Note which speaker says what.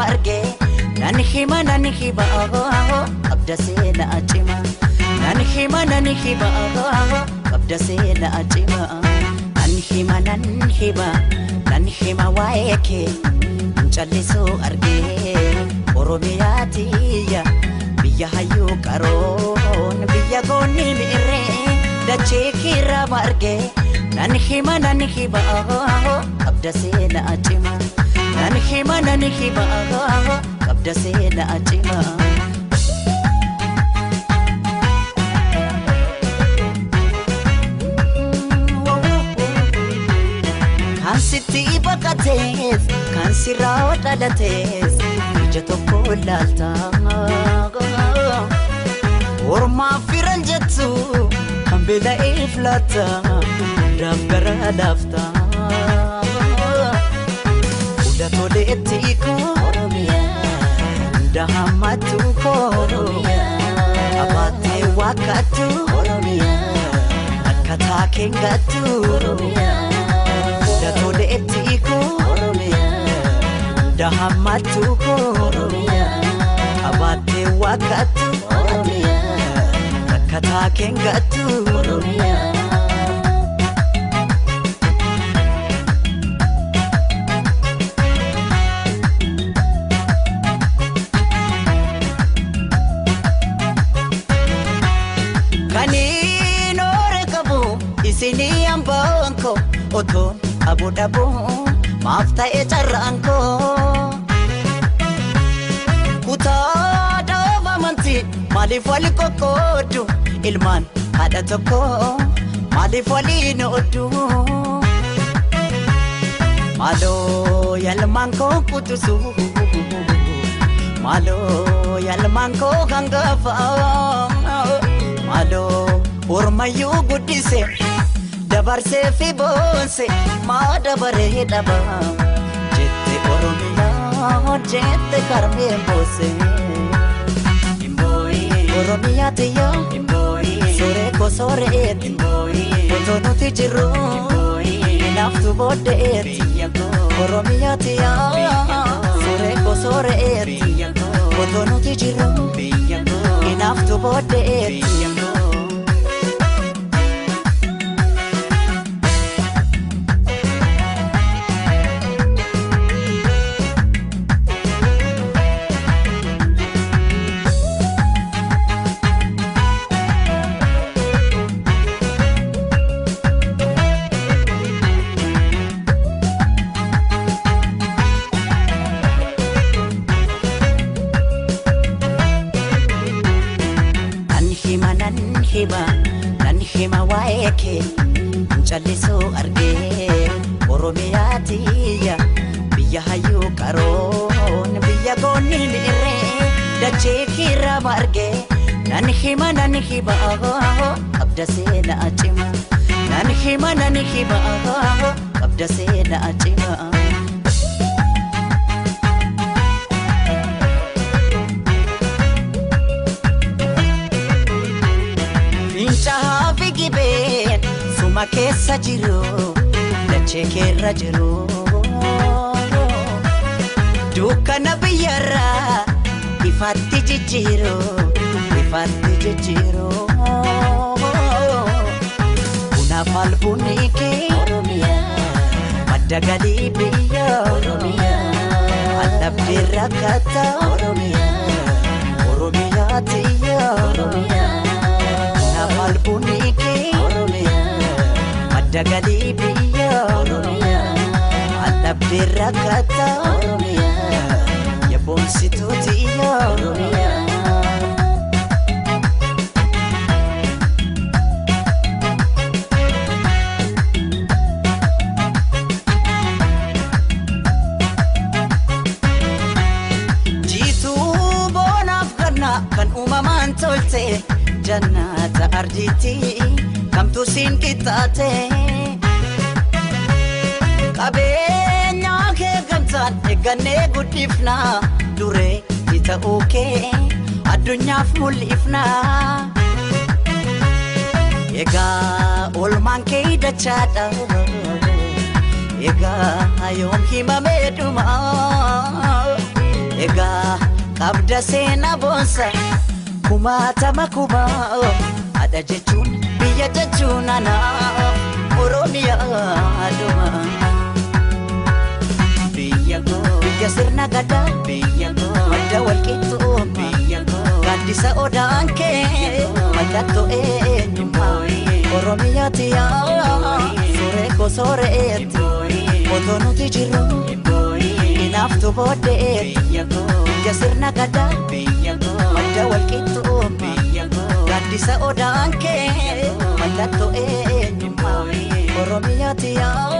Speaker 1: marge nani hiba abda sena achima nani hiba abda sena achima nani hima waeke challisu arge oromiyatiya biya hayu karon biya goni mere dache kira marge nani hiba abda sena achima nani hiba abda sena achima Kansiti bakates kansiraw dalates jato kolalta orma firan jatsu kambela iflata dabgara dafta udato deetiko oromia dahamatu ko oromia abate wakatu oromia akata kengatu oromia Datole etiko oromia dahamatu ko oromia abate wakatu oromia akata kengatu oromia Kanino rekabu isini ambanko oton Abu Dhabu mafta echaranko Kuta dava manti malifali kokodu ilman hada toko malifali nodu Malo yalmanko kutusu Malo yalmanko gangafa Malo urmayu gudise Dabarse fi bonse ma dabare daba jette oromia jette karme bose imboi oromia tiyo imboi sore ko sore et imboi otono tijiru imboi naftu bode et oromia tiyo sore ko sore et otono tijiru naftu bode et Nani hima waeke challisu arge oromiyatiya biya hayu karon biya goni mere dache kira marge nani hima abda sena achima nani hima abda sena achima Chahavigibe suma kessa jiru dache kerra jiru dukana biyara ifatti jiru una falbunike oromia madagali biya oromia alabdira kata oromia tiya oromia Albunike oromia madagali biya oromia alabdira kata oromia yabonsitu tiya oromia Jitu bonaf kana kan umaman tolte Jannata arjiti kamtu sin kitate Kabenya ke gamsan egane gudifna dure ita okay adunya mulifna Ega olman ke dachata Ega ayom hima meduma ega qabda seena bonsa kumaatama kumaa ada jechuun biyya jechuun ana Oromiyaa duma biyya sirna gadaa biyya madda walqixxuu biyya gaaddisa odaan kee mallattoo eenyummaa Oromiyaa tiyaa suuree koo sooreetti otoo nuti jirru hinaaftu booddeetti biyya sirna gadaa madda walqixxuu gaaddisa odaan kee mallattoo eenyummaa Oromiyaa tiyaa